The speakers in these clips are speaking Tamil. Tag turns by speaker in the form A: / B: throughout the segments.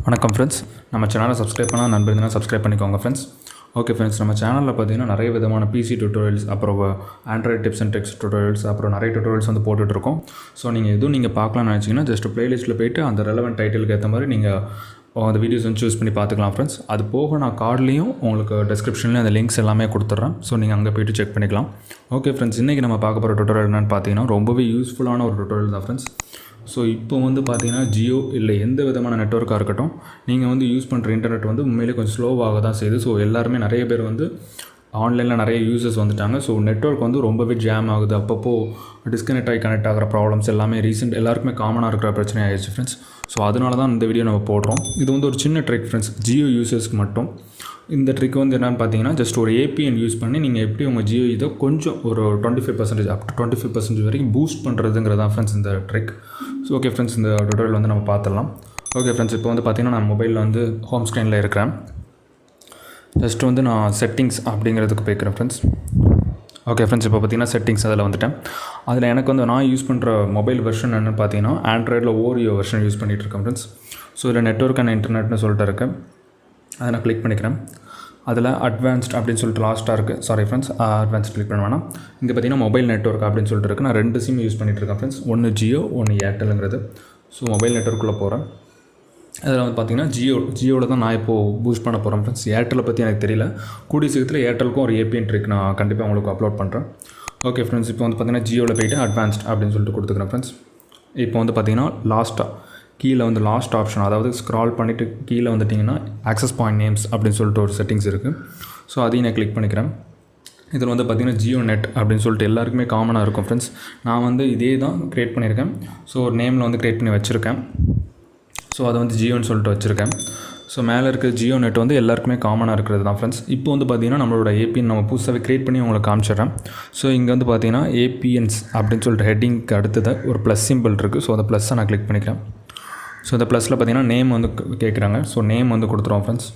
A: வணக்கம் ஃப்ரெண்ட்ஸ், நம்ம சேனலை சப்ஸ்கிரைப் பண்ணால் நண்பர் இருந்தால் சப்ஸ்கிரைப் பண்ணிக்கோங்க ஃப்ரெண்ட்ஸ். ஓகே ஃப்ரெண்ட்ஸ், நம்ம சேனலில் பார்த்தீங்கன்னா நிறைய விதமான பிசி டியூட்டோரியல்ஸ், அப்புறம் Android tips and tech tutorials, அப்புறம் நிறைய டியூட்டோரியல்ஸ் வந்து போட்டுட்ருக்கோம். ஸோ நீங்கள் எதுவும் நீங்கள் பார்க்கலாம்னு நினச்சிங்கன்னா ஜஸ்ட் ப்ளேலிஸ்ட்டில் போய்ட்டு அந்த ரெலவெண்ட் டைட்டிலுக்கு ஏற்ற மாதிரி நீங்கள் அந்த வீடியோஸ் வந்து சூஸ் பண்ணி பார்த்துக்கலாம் ஃப்ரெண்ட்ஸ். அது போக நான் கார்ட்லேயும் உங்களுக்கு டிஸ்கிரிப்ஷன்லேயும் அந்த லிங்க்ஸ் எல்லாமே கொடுத்துட்றேன். ஸோ நீங்கள் அங்கே போய்ட்டு செக் பண்ணிக்கலாம். ஓகே ஃப்ரெண்ட்ஸ், இன்றைக்கி நம்ம பார்க்க போகிற டியூட்டோரியல் என்னென்னு பார்த்தீங்கன்னா ரொம்பவே யூஸ்ஃபுல்லான ஒரு டியூட்டோரியல் தான் ஃப்ரெண்ட்ஸ். ஸோ இப்போ வந்து பார்த்தீங்கன்னா ஜியோ இல்லை எந்த விதமான நெட்வொர்க்காக இருக்கட்டும், நீங்கள் வந்து யூஸ் பண்ணுற இன்டர்நெட் வந்து உண்மையிலே கொஞ்சம் ஸ்லோவாக தான் செய்யுது. ஸோ எல்லாருமே நிறைய பேர் வந்து ஆன்லைனில் நிறைய யூசர்ஸ் வந்துட்டாங்க. ஸோ நெட்வொர்க் வந்து ரொம்பவே ஜாம் ஆகுது. அப்பப்போ டிஸ்கனெக்ட் ஆகி கனெக்ட் ஆகிற ப்ராப்ளம்ஸ் எல்லாமே எல்லாருக்குமே காமனாக இருக்கிற பிரச்சனை ஆகிடுச்சு ஃப்ரெண்ட்ஸ். ஸோ அதனால தான் இந்த வீடியோ நம்ம போடுறோம். இது வந்து ஒரு சின்ன ட்ரிக் ஃப்ரெண்ட்ஸ், ஜியோ யூசர்ஸ்க்கு மட்டும். இந்த ட்ரிக் வந்து என்னென்னு பார்த்தீங்கன்னா ஜஸ்ட் ஒரு ஏபிஎன் யூஸ் பண்ணி நீங்கள் எப்படி உங்கள் ஜியோ இதை கொஞ்சம் ஒரு 25% அப் டு 25% வரைக்கும் பூஸ்ட் பண்ணுறதுங்கிறதான் ஃப்ரெண்ட்ஸ் இந்த ட்ரிக். ஸோ ஓகே ஃப்ரெண்ட்ஸ், இந்த டுட்டோரியல் வந்து நம்ம பார்த்துடலாம். ஓகே ஃப்ரெண்ட்ஸ், இப்போ வந்து பார்த்தீங்கன்னா நான் மொபைலில் வந்து ஹோம் ஸ்க்ரீனில் இருக்கிறேன். ஜஸ்ட் வந்து நான் செட்டிங்ஸ் அப்படிங்கிறதுக்கு போய்க்கிறேன் ஃப்ரெண்ட்ஸ். ஓகே ஃப்ரெண்ட்ஸ், இப்போ பார்த்தீங்கன்னா செட்டிங்ஸ் அதில் வந்துட்டேன். அதில் எனக்கு வந்து நான் யூஸ் பண்ணுற மொபைல் வெர்ஷன் என்னென்னு பார்த்தீங்கன்னா ஆண்ட்ராய்டில் ஓரியோ வெர்ஷன் யூஸ் பண்ணிகிட்ருக்கேன் ஃப்ரெண்ட்ஸ். ஸோ இதில் நெட்வொர்க் அண்ட் இன்டர்நெட்னு சொல்லிட்டு இருக்கேன். அதை நான் கிளிக் பண்ணிக்கிறேன். அதில் அட்வான்ஸ்ட் அப்படின்னு சொல்லிட்டு லாஸ்ட்டாக இருக்குது. சாரி ஃப்ரெண்ட்ஸ், அட்வான்ஸ்ட் கிளிக் பண்ண வேணாம். இங்கே பார்த்தீங்கன்னா மொபைல் நெட்வொர்க் அப்படின்னு சொல்லிட்டு இருக்குது. நான் 2 சிம் யூஸ் பண்ணிகிட்ருக்கேன் ஃப்ரெண்ட்ஸ். ஒன்று ஜியோ, ஒன்று ஏர்டெல்லுங்கிறது. ஸோ மொபைல் நெட்வொர்க்குள்ளே போகிறேன். அதில் வந்து பார்த்தீங்கன்னா ஜியோவில் தான் நான் இப்போது பூஸ்ட் பண்ண போகிறேன் ஃப்ரெண்ட்ஸ். ஏர்டெல்லை பற்றி எனக்கு தெரியல. கூடிய சீக்கிரத்தில் ஏர்டெலுக்கும் ஒரு ஏபிஎன் ட்ரிக் நான் கண்டிப்பாக உங்களுக்கு அப்லோட் பண்ணுறேன். ஓகே ஃப்ரெண்ட்ஸ், இப்போ வந்து பார்த்தீங்கன்னா ஜியோவில் போய்ட்டு அட்வான்ஸ்ட் அப்படின்னு சொல்லிட்டு கொடுத்துக்கிறேன் ஃப்ரெண்ட்ஸ். இப்போ வந்து பார்த்தீங்கன்னா லாஸ்ட்டாக கீழே வந்து லாஸ்ட் ஆப்ஷன், அதாவது ஸ்க்ரால் பண்ணிவிட்டு கீழே வந்துட்டிங்கன்னா ஆக்சஸ் பாயிண்ட் நேம்ஸ் அப்படின்னு சொல்லிட்டு ஒரு செட்டிங்ஸ் இருக்குது. ஸோ அதையும் நான் கிளிக் பண்ணிக்கிறேன். இதில் வந்து பார்த்திங்கன்னா ஜியோ நெட் அப்படின்னு சொல்லிட்டு எல்லாருக்குமே காமனாக இருக்கும் ஃப்ரெண்ட்ஸ். நான் வந்து இதே தான் க்ரியேட் பண்ணியிருக்கேன். ஸோ ஒரு நேமில் வந்து க்ரியேட் பண்ணி வச்சுருக்கேன். ஸோ அதை வந்து ஜியோன்னு சொல்லிட்டு வச்சுருக்கேன். ஸோ மேலே இருக்கிற ஜியோ நெட் வந்து எல்லாருக்குமே காமனாக இருக்கிறது தான் ஃப்ரெண்ட்ஸ். இப்போ வந்து பார்த்திங்கன்னா நம்மளோட ஏபிஎன் நம்ம புதுசாகவே க்ரியேட் பண்ணி உங்களுக்கு காமிச்சிடுறேன். ஸோ இங்கே வந்து பார்த்திங்கன்னா ஏபிஎன்ஸ் அப்படின்னு சொல்லிட்டு ஹெட்டிங்க்கு அடுத்ததாக ஒரு ப்ளஸ் சிம்பிள் இருக்குது. ஸோ அந்த ப்ளஸ்ஸை நான் கிளிக் பண்ணிக்கிறேன். ஸோ இந்த ப்ளஸில் பார்த்திங்கன்னா நேம் வந்து கேட்குறாங்க. ஸோ நேம் வந்து கொடுத்துருவோம் ஃப்ரெண்ட்ஸ்.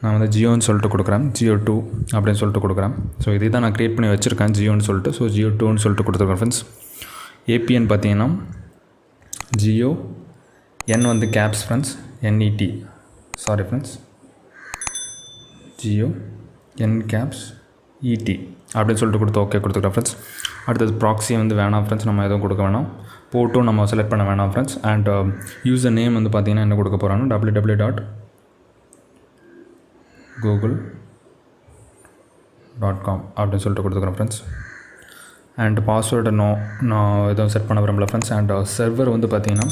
A: நான் வந்து ஜியோன்னு சொல்லிட்டு கொடுக்குறேன். ஜியோ 2 அப்படின்னு சொல்லிட்டு கொடுக்குறேன். ஸோ இதே தான் நான் க்ரியேட் பண்ணி வச்சுருக்கேன் ஜியோன்னு சொல்லிட்டு. ஸோ ஜியோ 2ன்னு சொல்லிட்டு கொடுத்துருக்கேன் ஃப்ரெண்ட்ஸ். ஏபிஎன் பார்த்தீங்கன்னா ஜியோ, என் வந்து கேப்ஸ் ஃப்ரெண்ட்ஸ், என்இடி, சாரி ஃப்ரெண்ட்ஸ், ஜியோ என் கேப்ஸ் இடி அப்படின்னு சொல்லிட்டு கொடுத்து ஓகே கொடுத்துக்கிறேன் ஃப்ரெண்ட்ஸ். அடுத்தது ப்ராக்ஸி வந்து வேணாம் ஃப்ரெண்ட்ஸ், நம்ம எதுவும் கொடுக்க வேணாம். போட்டும் நம்ம செலக்ட் பண்ண வேணாம் ஃப்ரெண்ட்ஸ். அண்ட் யூசர் நேம் வந்து பார்த்திங்கன்னா என்ன கொடுக்க போகிறாங்கன்னா www.google.com அப்படின்னு சொல்லிட்டு கொடுத்துக்கிறேன் ஃப்ரெண்ட்ஸ். அண்ட் பாஸ்வேர்டு நான் எதுவும் செட் பண்ண விரும்பல ஃப்ரெண்ட்ஸ். அண்ட் சர்வர் வந்து பார்த்திங்கன்னா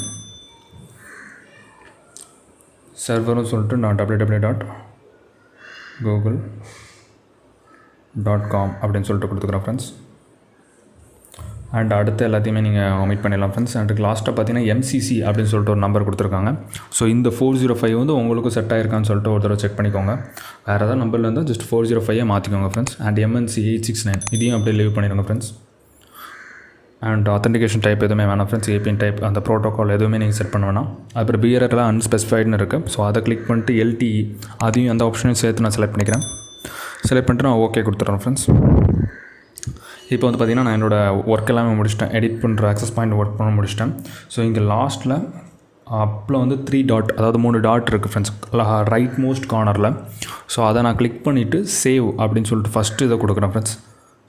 A: சர்வரும் சொல்லிட்டு நான் www.google.com அப்படின்னு சொல்லிட்டு கொடுத்துக்கிறேன் ஃப்ரெண்ட்ஸ். அண்ட் அடுத்து எல்லாத்தையுமே நீங்கள் ஒமிட் பண்ணிடலாம் ஃப்ரெண்ட்ஸ். அண்ட் லாஸ்ட்டாக பார்த்தீங்கன்னா எம்சிசி அப்படின்னு சொல்லிட்டு ஒரு நம்பர் கொடுத்துருக்காங்க. ஸோ இந்த 405 வந்து உங்களுக்கும் செட் ஆகிருக்கான்னு சொல்லிட்டு ஒரு தடவை செக் பண்ணிக்கோங்க. வேறு ஏதாவது நம்பரில் இருந்தால் ஜஸ்ட் 405 மாற்றிக்கோங்க ஃப்ரெண்ட்ஸ். அண்ட் MNC 869 இதையும் அப்படியே லீவ் பண்ணிடுங்க ஃப்ரெண்ட்ஸ். அண்ட் ஆத்தென்டிகேஷன் டைப் எதுவுமே வேணாம் ஃப்ரெண்ட்ஸ். ஏபிஎன் டைப் அந்த ப்ரோட்டோக்கால் எதுவுமே நீங்கள் செட் பண்ண வேணாம். அப்புறம் பிஆர்ஆர்லாம் அன்ஸ்பெசிஃபைடுன்னு இருக்குது. ஸோ அதை கிளிக் பண்ணிட்டு LTE அதையும் அந்த ஆப்ஷனையும் சேர்த்து நான் செலக்ட் பண்ணிக்கிறேன். செலக்ட் பண்ணிட்டு நான் ஓகே கொடுத்துட்றேன் ஃப்ரெண்ட்ஸ். இப்போ வந்து பார்த்திங்கன்னா நான் என்னோடய ஒர்க் எல்லாமே முடிச்சிட்டேன். எடிட் பண்ணுற ஆக்சஸ் பாயிண்ட் ஒர்க் பண்ண முடிச்சிட்டேன். ஸோ இங்கே லாஸ்ட்டில் அப்பில் வந்து 3 டாட், அதாவது 3 டாட் இருக்குது ஃப்ரெண்ட்ஸ் ரைட் மோஸ்ட் கார்னரில். ஸோ அதை நான் கிளிக் பண்ணிவிட்டு சேவ் அப்படின்னு சொல்லிட்டு ஃபஸ்ட்டு இதை கொடுக்குறேன் ஃப்ரெண்ட்ஸ்.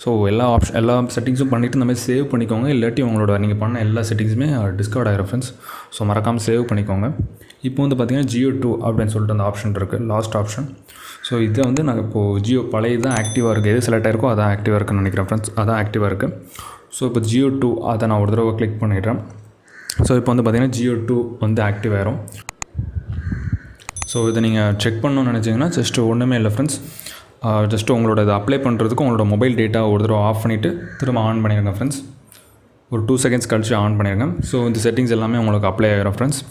A: ஸோ எல்லா செட்டிங்ஸும் பண்ணிவிட்டு இந்த மாதிரி சேவ் பண்ணிக்கோங்க. இல்லாட்டி உங்களோட நீங்கள் பண்ண எல்லா செட்டிங்ஸுமே டிஸ்கவர்ட் ஆகிரும் ஃப்ரெண்ட்ஸ். ஸோ மறக்காமல் சேவ் பண்ணிக்கோங்க. இப்போ வந்து பார்த்திங்கன்னா ஜியோ 2 அப்படின்னு சொல்லிட்டு அந்த ஆப்ஷன் இருக்குது, லாஸ்ட் ஆப்ஷன். ஸோ இதை வந்து நான் இப்போது ஜியோ பழைய தான் ஆக்டிவாக இருக்குது. எது செலக்ட் ஆகிருக்கோ அதான் ஆக்டிவாக இருக்குன்னு நினைக்கிறேன் ஃப்ரெண்ட்ஸ். அதான் ஆக்டிவாக இருக்குது. ஸோ இப்போ ஜியோ 2 அதை நான் ஒரு தடவை கிளிக் பண்ணிடுறேன். ஸோ இப்போ வந்து பார்த்திங்கன்னா ஜியோ 2 வந்து ஆக்டிவ் ஆகிரும். ஸோ இதை நீங்கள் செக் பண்ணணும்னு நினச்சிங்கன்னா ஜஸ்ட்டு ஒன்றுமே இல்லை ஃப்ரெண்ட்ஸ். ஜஸ்ட்டு உங்களோட இதை அப்ளை பண்ணுறதுக்கு உங்களோட மொபைல் டேட்டா ஒரு தடவை ஆஃப் பண்ணிவிட்டு திரும்ப ஆன் பண்ணிடுங்க ஃப்ரெண்ட்ஸ். ஒரு 2 செகண்ட்ஸ் கழிச்சு ஆன் பண்ணிடுங்க. ஸோ இந்த செட்டிங்ஸ் எல்லாமே உங்களுக்கு அப்ளை ஆகிரும் ஃப்ரெண்ட்ஸ்.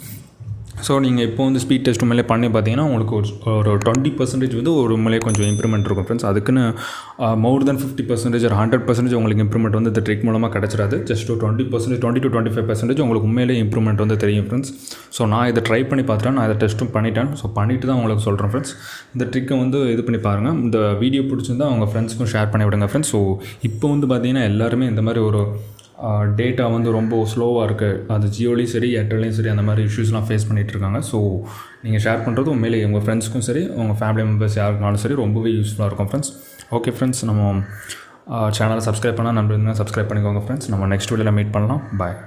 A: ஸோ நீங்கள் இப்போ வந்து ஸ்பீட் டெஸ்ட் உண்மையிலே பண்ணி பார்த்தீங்கன்னா உங்களுக்கு ஒரு 20% வந்து ஒரு உண்மையிலே கொஞ்சம் இம்ப்ரூவ்மெண்ட் இருக்கும் ஃப்ரெண்ட்ஸ். அதுக்குன்னு மோர் தென் 50% ஒரு 100% உங்களுக்கு இம்ப்ரூவ்மெண்ட் வந்து இந்த ட்ரிக் மூலமாக கிடச்சிடாது. ஜஸ்ட் ஒரு 20% 20 to 25% உங்களுக்கு உண்மையிலே இம்ப்ரூவ்மெண்ட் வந்து தெரியும் ஃப்ரெண்ட்ஸ். ஸோ நான் இதை ட்ரை பண்ணி பார்த்துட்டேன். நான் இதை டெஸ்ட்டும் பண்ணிட்டேன். ஸோ பண்ணிவிட்டு தான் உங்களுக்கு சொல்கிறேன் ஃப்ரெண்ட்ஸ். இந்த ட்ரிக்கை வந்து இது பண்ணி பாருங்கள். இந்த வீடியோ பிடிச்சிருந்தால் உங்கள் ஃப்ரெண்ட்ஸ்க்கும் ஷேர் பண்ணி விடுங்க ஃப்ரெண்ட்ஸ். ஸோ இப்போ வந்து பார்த்தீங்கன்னா எல்லாருமே இந்த மாதிரி ஒரு டேட்டா வந்து ரொம்ப ஸ்லோவாக இருக்குது, அது ஜியோலையும் சரி ஏர்டெல்லையும் சரி அந்த மாதிரி இஷ்யூஸ்லாம் ஃபேஸ் பண்ணிகிட்ருக்காங்க. ஸோ நீங்கள் ஷேர் பண்ணுறது உண்மையிலே உங்கள் ஃப்ரெண்ட்ஸ்க்கும் சரி உங்கள் ஃபேமிலி மெம்பர்ஸ் யாருக்குனாலும் சரி ரொம்பவே யூஸ்ஃபுல்லாக இருக்கும் ஃப்ரெண்ட்ஸ். ஓகே ஃப்ரெண்ட்ஸ், நம்ம சேனலை சப்ஸ்கிரைப் பண்ணால் நண்பர்கள் சப்ஸ்கிரைப் பண்ணிக்கோங்க ஃப்ரெண்ட்ஸ். நம்ம நெக்ஸ்ட் வீடியோவில் மீட் பண்ணலாம். பாய்.